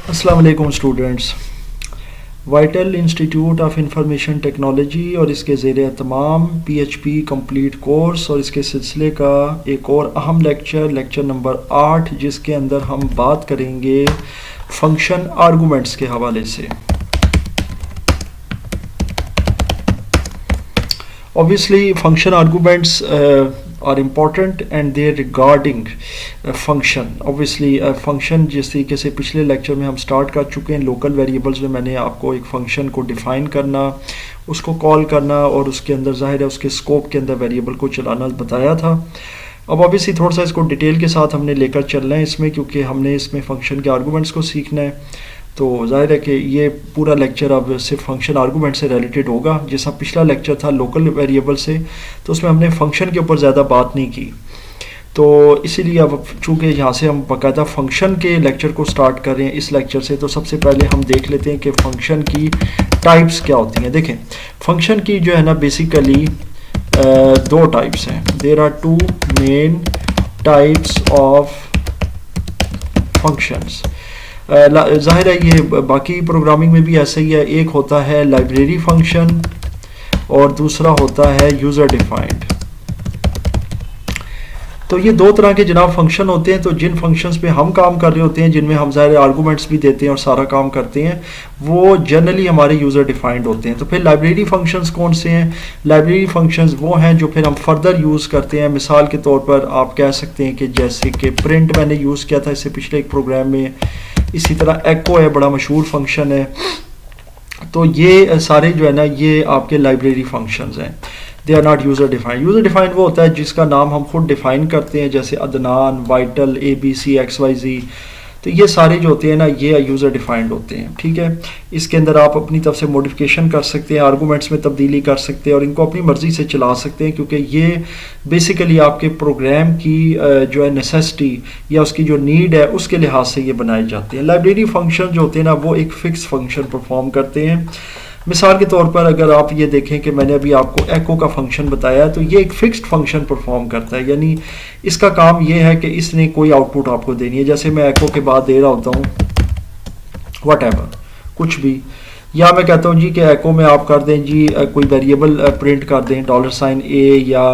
अस्सलाम वालेकुम students. Vital institute of information technology और इसके ज़ेर एहतमाम पीएचपी कंप्लीट कोर्स और इसके सिलसिले का एक और अहम लेक्चर नंबर 8, जिसके अंदर हम बात करेंगे फंक्शन आर्गूमेंट्स के हवाले से। Obviously, function arguments are important and they're regarding function. Obviously, function जिस तरीके से पिछले लेक्चर में हम स्टार्ट कर चुके हैं, लोकल वेरिएबल्स में मैंने आपको एक फंक्शन को डिफ़ाइन करना, उसको कॉल करना और उसके अंदर ज़ाहिर है उसके स्कोप के अंदर वेरिएबल को चलाना बताया था। अब ऑब्वियसली थोड़ा सा इसको डिटेल के साथ हमने लेकर चलना है इसमें, क्योंकि हमने इसमें फंक्शन के आर्गूमेंट्स को सीखना है। तो जाहिर है कि ये पूरा लेक्चर अब सिर्फ फंक्शन आर्गूमेंट से रिलेटेड होगा। जैसा पिछला लेक्चर था लोकल वेरिएबल से, तो उसमें हमने फंक्शन के ऊपर ज़्यादा बात नहीं की। तो इसीलिए अब चूँकि यहाँ से हम बाकायदा फंक्शन के लेक्चर को स्टार्ट कर रहे हैं इस लेक्चर से, तो सबसे पहले हम देख लेते हैं कि फ़ंक्शन की टाइप्स क्या होती हैं। देखें, फंक्शन की जो है ना बेसिकली दो टाइप्स हैं। There are two main types of functions. ज़ाहिर है ये बाकी प्रोग्रामिंग में भी ऐसा ही है। एक होता है लाइब्रेरी फंक्शन और दूसरा होता है यूज़र डिफाइंड। तो ये दो तरह के जनाब फंक्शन होते हैं। तो जिन फंक्शंस पे हम काम कर रहे होते हैं, जिनमें हम ज़ाहिर आर्गूमेंट्स भी देते हैं और सारा काम करते हैं, वो जनरली हमारे यूज़र डिफाइंड होते हैं। तो फिर लाइब्रेरी फंक्शंस कौन से हैं? लाइब्रेरी फंक्शंस वो हैं जो फिर हम फर्दर यूज़ करते हैं। मिसाल के तौर पर आप कह सकते हैं कि जैसे कि प्रिंट मैंने यूज़ किया था इससे पिछले एक प्रोग्राम में, इसी तरह एको है, बड़ा मशहूर फंक्शन है। तो ये सारे जो है ना ये आपके लाइब्रेरी फंक्शंस हैं। They are not user defined. User defined वो होता है जिसका नाम हम खुद डिफाइन करते हैं, जैसे अदनान, वाइटल, ABC, XYZ। तो ये सारे जो होते हैं ना ये यूज़र डिफाइंड होते हैं। ठीक है, इसके अंदर आप अपनी तरफ से मॉडिफिकेशन कर सकते हैं, आर्गूमेंट्स में तब्दीली कर सकते हैं और इनको अपनी मर्ज़ी से चला सकते हैं, क्योंकि ये बेसिकली आपके प्रोग्राम की जो है नेसेसिटी या उसकी जो नीड है उसके लिहाज से ये बनाए जाते हैं। लाइब्रेरी फंक्शन जो होते हैं ना वो एक फ़िक्स फंक्शन परफॉर्म करते हैं। मिसाल के तौर पर अगर आप ये देखें कि मैंने अभी आपको एको का फंक्शन बताया, तो ये एक फिक्स्ड फंक्शन परफॉर्म करता है, यानी इसका काम ये है कि इसने कोई आउटपुट आपको देनी है। जैसे मैं एको के बाद दे रहा होता हूँ व्हाटएवर, कुछ भी, या मैं कहता हूँ जी कि एको में आप कर दें जी कोई वेरिएबल प्रिंट कर दें $A या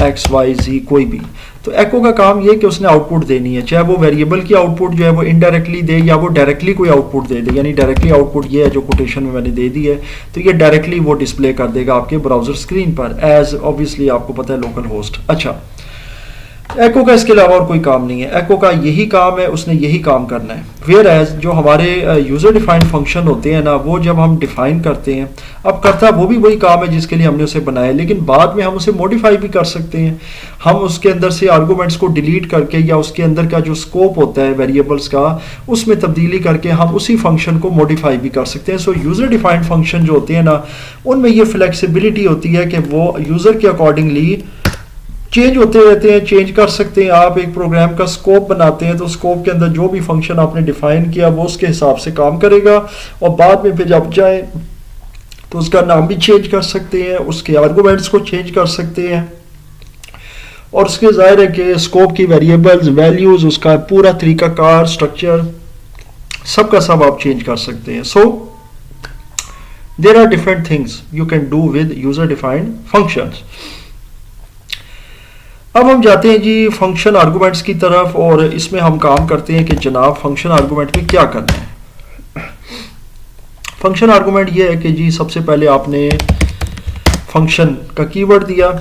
XYZ कोई भी। तो एको का काम ये कि उसने आउटपुट देनी है, चाहे वो वेरिएबल की आउटपुट जो है वो इनडायरेक्टली दे या वो डायरेक्टली कोई आउटपुट दे दे। यानी डायरेक्टली आउटपुट ये है जो कोटेशन में मैंने दे दी है, तो ये डायरेक्टली वो डिस्प्ले कर देगा आपके ब्राउज़र स्क्रीन पर एज ऑब्वियसली आपको पता है लोकल होस्ट। अच्छा, एको का इसके अलावा और कोई काम नहीं है। एको का यही काम है, उसने यही काम करना है। वेयर एज जो हमारे यूज़र डिफाइंड फंक्शन होते हैं ना, वो जब हम डिफाइन करते हैं, अब करता वो भी वही काम है जिसके लिए हमने उसे बनाया, लेकिन बाद में हम उसे मॉडिफाई भी कर सकते हैं। हम उसके अंदर से आर्गूमेंट्स को डिलीट करके या उसके अंदर का जो स्कोप होता है वेरिएबल्स का, उसमें तब्दीली करके हम उसी फंक्शन को मॉडिफाई भी कर सकते हैं। सो यूज़र डिफाइंड फंक्शन जो होते हैं ना, उनमें ये फ्लेक्सिबिलिटी होती है कि वो यूज़र के अकॉर्डिंगली चेंज होते रहते हैं, चेंज कर सकते हैं। आप एक प्रोग्राम का स्कोप बनाते हैं तो स्कोप के अंदर जो भी फंक्शन आपने डिफाइन किया वो उसके हिसाब से काम करेगा, और बाद में फिर जब जाए तो उसका नाम भी चेंज कर सकते हैं, उसके आर्गूमेंट्स को चेंज कर सकते हैं, और उसके ज़ाहिर है कि स्कोप की वेरिएबल्स, वैल्यूज़, उसका पूरा तरीकाकार, स्ट्रक्चर, सबका सब आप चेंज कर सकते हैं। So there are different things you can do with user defined functions. अब हम जाते हैं जी फंक्शन आर्गूमेंट्स की तरफ, और इसमें हम काम करते हैं कि जनाब फंक्शन आर्गूमेंट में क्या करना है। फंक्शन आर्गूमेंट ये है कि जी सबसे पहले आपने फंक्शन का कीवर्ड दिया।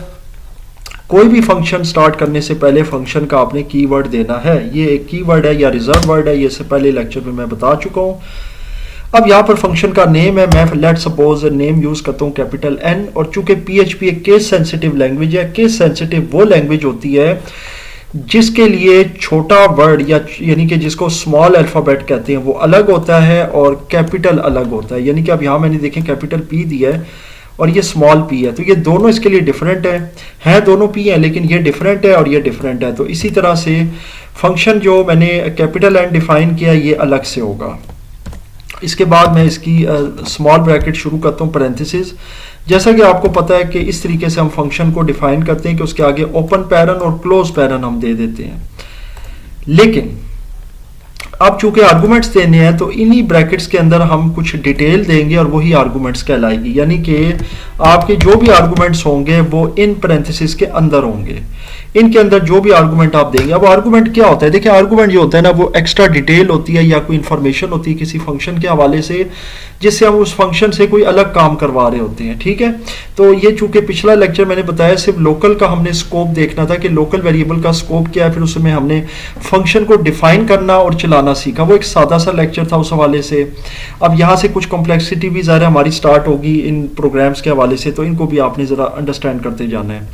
कोई भी फंक्शन स्टार्ट करने से पहले फंक्शन का आपने कीवर्ड देना है। ये एक कीवर्ड है या रिजर्व वर्ड है, ये से पहले लेक्चर में मैं बता चुका हूँ। अब यहाँ पर फंक्शन का नेम है, मैं लेट सपोज नेम यूज करता हूँ कैपिटल N, और चूंकि PHP एक केस सेंसिटिव लैंग्वेज है। केस सेंसिटिव वो लैंग्वेज होती है जिसके लिए छोटा वर्ड या यानी कि जिसको स्मॉल अल्फ़ाबेट कहते हैं वो अलग होता है और कैपिटल अलग होता है। यानी कि अब यहाँ मैंने देखें कैपिटल P दिया है और ये स्मॉल p है, तो ये दोनों इसके लिए डिफरेंट है दोनों p हैं, लेकिन ये डिफरेंट है और ये डिफरेंट है। तो इसी तरह से फंक्शन जो मैंने कैपिटल N डिफाइन किया ये अलग से होगा। इसके बाद मैं इसकी स्मॉल ब्रैकेट शुरू करता हूँ, पैरेंथेसिस। जैसा कि आपको पता है कि इस तरीके से हम फंक्शन को डिफाइन करते हैं कि उसके आगे ओपन पैरन और क्लोज पैरन हम दे देते हैं। लेकिन अब चूंकि आर्गूमेंट्स देने हैं तो इन्हीं ब्रैकेट्स के अंदर हम कुछ डिटेल देंगे और वही आर्गूमेंट्स कहलाएगी, यानी कि आपके जो भी आर्गूमेंट्स होंगे वो इन पैरेंथेसिस के अंदर होंगे। इनके अंदर जो भी आर्गूमेंट आप देंगे, अब आर्गूमेंट क्या होता है, देखिए आर्गूमेंट जो होता है ना वो एक्स्ट्रा डिटेल होती है या कोई इंफॉर्मेशन होती है किसी फंक्शन के हवाले से, जिससे हम उस फंक्शन से कोई अलग काम करवा रहे होते हैं, ठीक है। तो ये चूंकि पिछला लेक्चर मैंने बताया सिर्फ लोकल का हमने स्कोप देखना था कि लोकल वेरिएबल का स्कोप क्या है, फिर उसमें हमने फंक्शन को डिफाइन करना और चलाना सीखा, वो एक सादा सा लेक्चर था उस हवाले से। अब यहाँ से कुछ कॉम्प्लेक्सिटी भी ज़्यादा हमारी स्टार्ट होगी इन प्रोग्राम्स के हवाले से, तो इनको भी आपने ज़रा अंडरस्टैंड करते जाना है।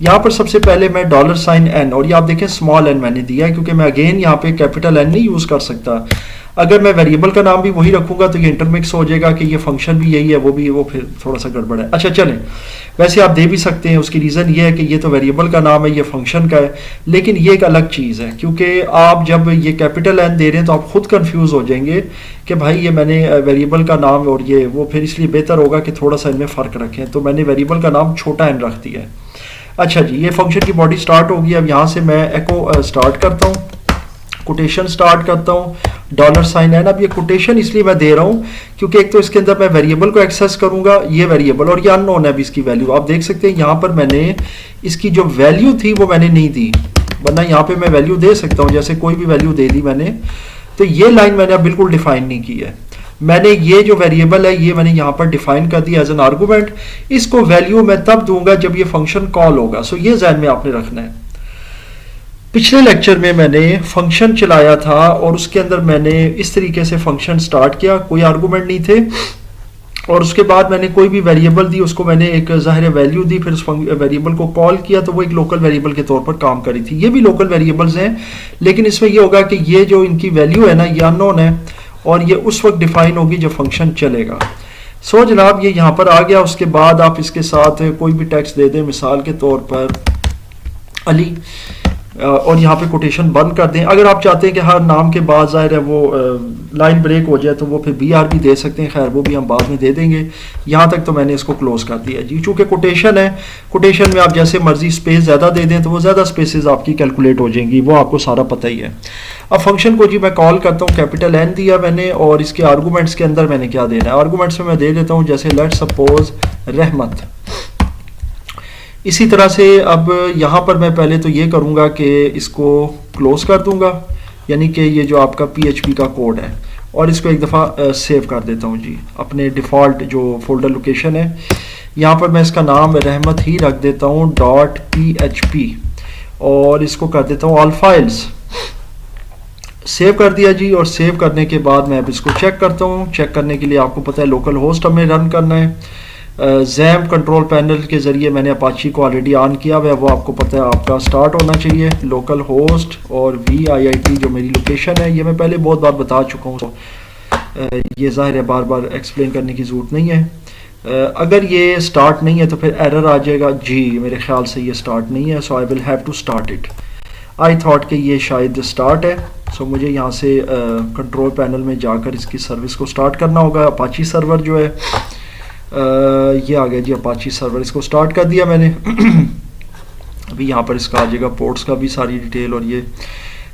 यहाँ पर सबसे पहले मैं $n, और ये आप देखें स्मॉल n मैंने दिया है क्योंकि मैं अगेन यहाँ पे कैपिटल N नहीं यूज़ कर सकता। अगर मैं वेरिएबल का नाम भी वही रखूंगा तो ये इंटरमिक्स हो जाएगा कि ये फंक्शन भी यही है वो फिर थोड़ा सा गड़बड़ है। अच्छा चलें, वैसे आप दे भी सकते हैं, उसकी रीज़न ये है कि ये तो वेरिएबल का नाम है, ये फंक्शन का है, लेकिन ये एक अलग चीज़ है क्योंकि आप जब ये कैपिटल N दे रहे हैं तो आप खुद कंफ्यूज हो जाएंगे कि भाई ये मैंने वेरिएबल का नाम और ये वो, फिर इसलिए बेहतर होगा कि थोड़ा सा इनमें फ़र्क रखें, तो मैंने वेरिएबल का नाम छोटा n रख दिया है। अच्छा जी, ये फंक्शन की बॉडी स्टार्ट होगी। अब यहाँ से मैं एको स्टार्ट करता हूँ, कोटेशन स्टार्ट करता हूँ $n। अब ये कोटेशन इसलिए मैं दे रहा हूँ क्योंकि एक तो इसके अंदर मैं वेरिएबल को एक्सेस करूंगा, ये वेरिएबल, और ये अननोन है अभी इसकी वैल्यू। आप देख सकते हैं यहाँ पर मैंने इसकी जो वैल्यू थी वो मैंने नहीं दी, वरना यहाँ पे मैं वैल्यू दे सकता हूँ, जैसे कोई भी वैल्यू दे दी मैंने, तो ये लाइन मैंने अब बिल्कुल डिफाइन नहीं की है। मैंने ये जो वेरिएबल है ये मैंने यहाँ पर डिफाइन कर दिया एज एन आर्गूमेंट, इसको वैल्यू मैं तब दूंगा जब ये फंक्शन कॉल होगा। सो ये ज़हन में आपने रखना है। पिछले लेक्चर में मैंने फंक्शन चलाया था और उसके अंदर मैंने इस तरीके से फंक्शन स्टार्ट किया, कोई आर्गूमेंट नहीं थे, और उसके बाद मैंने कोई भी वेरिएबल दी, उसको मैंने एक ज़ाहिर वैल्यू दी, फिर उस वेरिएबल को कॉल किया तो वो एक लोकल वेरिएबल के तौर पर काम करी थी। ये भी लोकल वेरिएबल्स हैं, लेकिन इसमें ये होगा कि ये जो इनकी वैल्यू है ना ये अननोन है और ये उस वक्त डिफाइन होगी जब फंक्शन चलेगा। सो जनाब ये यहाँ पर आ गया। उसके बाद आप इसके साथ कोई भी टेक्स्ट दे दें, मिसाल के तौर पर अली, और यहाँ पे कोटेशन बंद कर दें। अगर आप चाहते हैं कि हर नाम के बाद ज़ाहिर है वो लाइन ब्रेक हो जाए तो वो फिर BR भी दे सकते हैं, खैर वो भी हम बाद में दे देंगे। यहाँ तक तो मैंने इसको क्लोज कर दिया जी। चूँकि कोटेशन है, कोटेशन में आप जैसे मर्जी स्पेस ज़्यादा दे दें तो वो ज़्यादा स्पेसेस आपकी कैलकुलेट हो जाएंगी, वो आपको सारा पता ही है। अब फंक्शन को जी मैं कॉल करता हूँ, कैपिटल N दिया मैंने, और इसके आर्गूमेंट्स के अंदर मैंने क्या देना है, आर्गूमेंट्स में मैं दे देता हूँ जैसे लेट्स सपोज रहमत। इसी तरह से अब यहाँ पर मैं पहले तो ये करूँगा कि इसको क्लोज कर दूँगा, यानी कि ये जो आपका PHP का कोड है, और इसको एक दफ़ा सेव कर देता हूँ जी अपने डिफ़ॉल्ट जो फोल्डर लोकेशन है। यहाँ पर मैं इसका नाम रहमत ही रख देता हूँ .php, और इसको कर देता हूँ ऑल फाइल्स। सेव कर दिया जी, और सेव करने के बाद मैं अब इसको चेक करता हूँ। चेक करने के लिए आपको पता है लोकल होस्ट हमें रन करना है। XAMPP कंट्रोल पैनल के ज़रिए मैंने अपाची को ऑलरेडी ऑन किया हुआ है, वो आपको पता है आपका स्टार्ट होना चाहिए। लोकल होस्ट और VIIT जो मेरी लोकेशन है, ये मैं पहले बहुत बार बता चुका हूँ, ये ज़ाहिर है बार बार एक्सप्लेन करने की ज़रूरत नहीं है। अगर ये स्टार्ट नहीं है तो फिर एरर आ जाएगा जी, मेरे ख्याल से ये स्टार्ट नहीं है, so I will have to start it. I thought कि ये शायद स्टार्ट है, सो मुझे यहाँ से कंट्रोल पैनल में जाकर इसकी सर्विस को स्टार्ट करना होगा। अपाची सर्वर जो है ये आ गया जी, अपाची सर्वर, इसको स्टार्ट कर दिया मैंने। अभी यहाँ पर इसका आ जाएगा पोर्ट्स का भी सारी डिटेल, और ये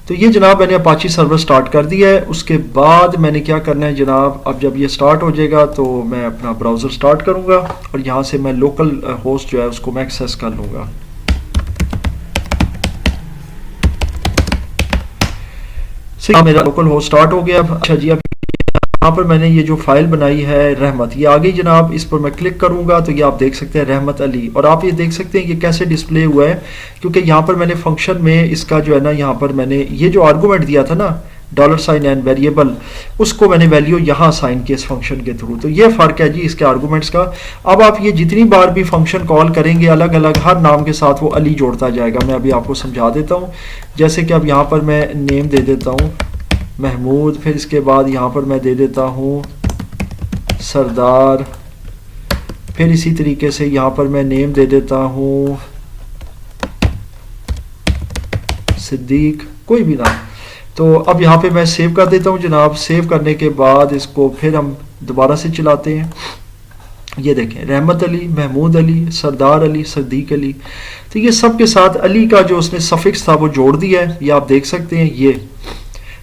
तो ये जनाब मैंने अपाची सर्वर स्टार्ट कर दिया है। उसके बाद मैंने क्या करना है जनाब, अब जब ये स्टार्ट हो जाएगा तो मैं अपना ब्राउज़र स्टार्ट करूँगा और यहाँ से मैं लोकल होस्ट जो है उसको मैं एक्सेस कर लूँगा। मेरा लोकल होस्ट स्टार्ट हो गया। अच्छा जी, अब यहाँ पर मैंने ये जो फाइल बनाई है रहमत, ये आ गई जनाब। इस पर मैं क्लिक करूँगा तो ये आप देख सकते हैं रहमत अली, और आप ये देख सकते हैं ये कैसे डिस्प्ले हुआ है, क्योंकि यहाँ पर मैंने फंक्शन में इसका जो है ना, यहाँ पर मैंने ये जो आर्गूमेंट दिया था ना $n वेरिएबल, उसको मैंने वैल्यू यहाँ साइन किया इस फंक्शन के थ्रू। तो ये फ़र्क है जी इसके आर्गूमेंट्स का। अब आप ये जितनी बार भी फंक्शन कॉल करेंगे अलग अलग हर नाम के साथ वो अली जोड़ता जाएगा। मैं अभी आपको समझा देता हूँ। जैसे कि अब यहाँ पर मैं नेम दे देता हूँ महमूद, फिर इसके बाद यहाँ पर मैं दे देता हूँ सरदार, फिर इसी तरीके से यहाँ पर मैं नेम दे देता हूँ सिद्दीक, कोई भी नाम। तो अब यहाँ पे मैं सेव कर देता हूँ जनाब। सेव करने के बाद इसको फिर हम दोबारा से चलाते हैं। ये देखें रहमत अली, महमूद अली, सरदार अली, सदीक अली, तो ये सब के साथ अली का जो उसने सफिक्स था वो जोड़ दिया है, ये आप देख सकते हैं।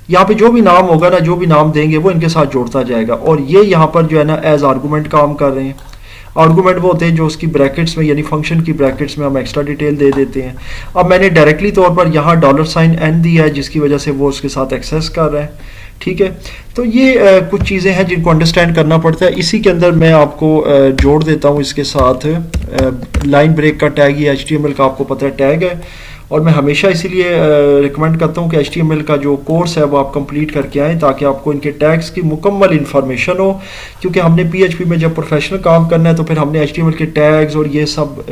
यहाँ पे जो भी नाम होगा ना, जो भी नाम देंगे वो इनके साथ जोड़ता जाएगा। और ये यहाँ पर जो है ना एज आर्गूमेंट काम कर रहे हैं। आर्गूमेंट वो होते हैं जो उसकी ब्रैकेट्स में यानी फंक्शन की ब्रैकेट्स में हम एक्स्ट्रा डिटेल दे देते हैं। अब मैंने डायरेक्टली तौर पर यहाँ $n दिया है जिसकी वजह से वो उसके साथ एक्सेस कर रहे हैं। ठीक है, तो ये कुछ चीज़ें हैं जिनको अंडरस्टैंड करना पड़ता है। इसी के अंदर मैं आपको जोड़ देता हूँ इसके साथ लाइन ब्रेक का टैग। ये HTML का आपको पता है टैग है, और मैं हमेशा इसीलिए रिकमेंड करता हूँ कि HTML का जो कोर्स है वो आप कंप्लीट करके आएँ ताकि आपको इनके टैग्स की मुकम्मल इन्फॉर्मेशन हो। क्योंकि हमने PHP में जब प्रोफेशनल काम करना है तो फिर हमने HTML के टैग्स और ये सब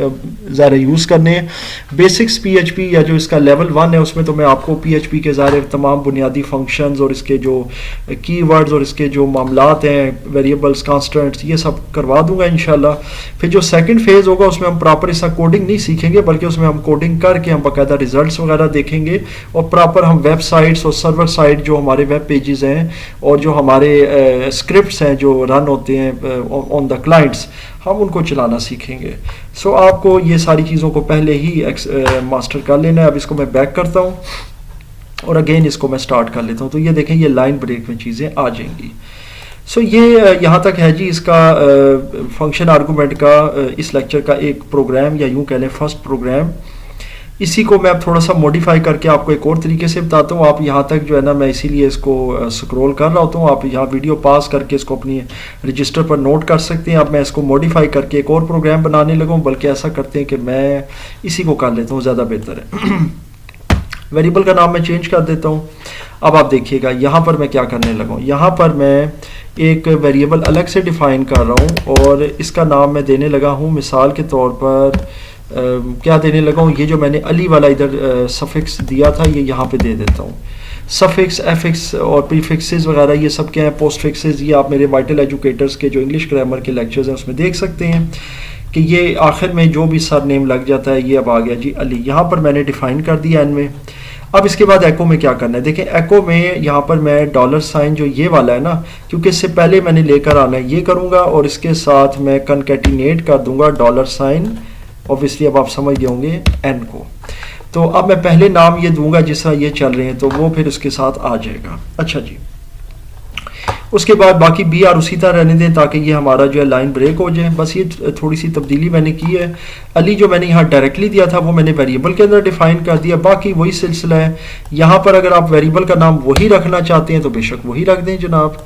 ज़्यादा यूज़ करने हैं। बेसिक्स PHP या जो इसका लेवल 1 है उसमें तो मैं आपको PHP के ज़ाहिर तमाम बुनियादी फंक्शंस और इसके जो कीवर्ड्स और इसके जो मामलात हैं, वेरिएबल्स, कांस्टेंट्स, ये सब करवा दूंगा इंशाल्लाह। फिर जो सेकंड फेज़ होगा उसमें हम प्रॉपर इसका कोडिंग नहीं सीखेंगे, बल्कि उसमें हम कोडिंग करके हम बाकायदा रिजल्ट्स वगैरह देखेंगे और प्रॉपर हम वेबसाइट्स और सर्वर साइट जो हमारे वेब पेजेस हैं और जो हमारे स्क्रिप्ट्स हैं जो रन होते हैं ऑन द क्लाइंट्स, हम उनको चलाना सीखेंगे। सो आपको ये सारी चीज़ों को पहले ही मास्टर कर लेना है। अब इसको मैं बैक करता हूँ और अगेन इसको मैं स्टार्ट कर लेता हूँ। तो ये देखें, ये लाइन ब्रेक में चीज़ें आ जाएंगी। सो ये यहाँ तक है जी इसका फंक्शन आर्गूमेंट का इस लेक्चर का एक प्रोग्राम, या यूँ कह लें फर्स्ट प्रोग्राम। इसी को मैं अब थोड़ा सा मॉडिफाई करके आपको एक और तरीके से बताता हूँ। आप यहाँ तक जो है ना, मैं इसीलिए इसको स्क्रॉल कर रहा होता हूँ। आप यहाँ वीडियो पास करके इसको अपनी रजिस्टर पर नोट कर सकते हैं। अब मैं इसको मॉडिफाई करके एक और प्रोग्राम बनाने लगा हूँ, बल्कि ऐसा करते हैं कि मैं इसी को कर लेता हूँ, ज़्यादा बेहतर है। वेरिएबल का नाम मैं चेंज कर देता हूँ। अब आप देखिएगा यहाँ पर मैं क्या करने लगा हूँ। यहाँ पर मैं एक वेरिएबल अलग से डिफाइन कर रहा हूँ और इसका नाम मैं देने लगा हूँ, मिसाल के तौर पर क्या देने लगा हूँ, ये जो मैंने अली वाला इधर सफिक्स दिया था ये यहाँ पे दे देता हूँ। सफिक्स, एफिक्स और प्रीफिक्सेस वगैरह ये सब क्या है, पोस्ट फिक्सेस, ये आप मेरे वाइटल एजुकेटर्स के जो इंग्लिश ग्रामर के लेक्चर्स हैं उसमें देख सकते हैं कि ये आखिर में जो भी सर नेम लग जाता है ये अब आ गया जी अली। यहाँ पर मैंने डिफाइन कर दिया इनमें। अब इसके बाद एको में क्या करना है, देखें एको में यहाँ पर मैं $, जो ये वाला है ना, क्योंकि इससे पहले मैंने लेकर आना है, ये करूँगा और इसके साथ मैं कनकैटिनेट कर दूंगा $, ऑब्वियसली अब आप समझ गए होंगे n को। तो अब मैं पहले नाम ये दूंगा जिस तरह ये चल रहे हैं, तो वो फिर उसके साथ आ जाएगा। अच्छा जी, उसके बाद बाकी BR उसी तरह रहने दें ताकि ये हमारा जो है लाइन ब्रेक हो जाए। बस ये थोड़ी सी तब्दीली मैंने की है। अली जो मैंने यहाँ डायरेक्टली दिया था वो मैंने वेरिएबल के अंदर डिफाइन कर दिया, बाकी वही सिलसिला है। यहाँ पर अगर आप वेरिएबल का नाम वही रखना चाहते हैं तो बेशक वही रख दें जनाब,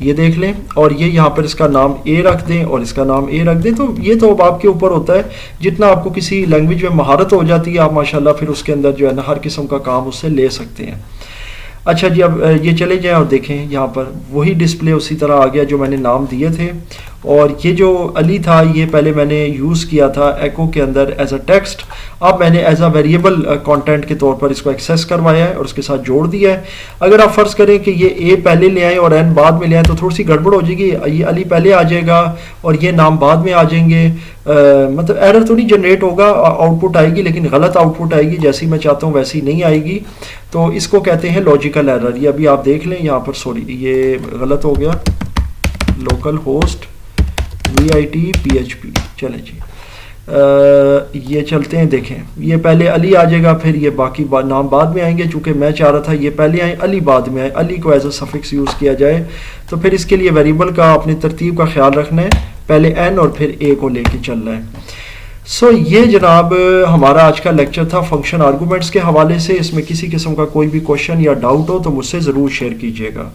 ये देख लें। और ये यहाँ पर इसका नाम A रख दें और इसका नाम A रख दें। तो ये तो अब आपके ऊपर होता है, जितना आपको किसी लैंग्वेज में महारत हो जाती है आप माशाल्लाह फिर उसके अंदर जो है ना हर किस्म का काम उससे ले सकते हैं। अच्छा जी, अब ये चले जाएं और देखें यहाँ पर वही डिस्प्ले उसी तरह आ गया जो मैंने नाम दिए थे। और ये जो अली था ये पहले मैंने यूज़ किया था एको के अंदर एज अ टेक्स्ट, अब मैंने एज अ वेरिएबल कंटेंट के तौर पर इसको एक्सेस करवाया है और उसके साथ जोड़ दिया है। अगर आप फ़र्ज़ करें कि ये ए पहले ले आए और एन बाद में ले आए तो थोड़ी सी गड़बड़ हो जाएगी। ये अली पहले आ जाएगा और ये नाम बाद में आ जाएंगे। मतलब एरर तो नहीं जनरेट होगा, आउटपुट आएगी लेकिन गलत आउटपुट आएगी, जैसी मैं चाहता हूँ वैसी नहीं आएगी। तो इसको कहते हैं लॉजिकल एरर। ये अभी आप देख लें यहाँ पर, सॉरी ये गलत हो गया, लोकल होस्ट VIT PHP। चलें जी, ये चलते हैं, देखें ये पहले अली आ जाएगा, फिर ये बाकी नाम बाद में आएंगे। चूंकि मैं चाह रहा था ये पहले आए अली बाद में आए, अली को एज अ सफिक्स यूज़ किया जाए। तो फिर इसके लिए वेरिएबल का अपनी तरतीब का ख्याल रखना है, पहले n और फिर a को लेके चलना है। सो ये जनाब हमारा आज का लेक्चर था फंक्शन आर्गूमेंट्स के हवाले से। इसमें किसी किस्म का कोई भी क्वेश्चन या डाउट हो तो मुझसे ज़रूर शेयर कीजिएगा।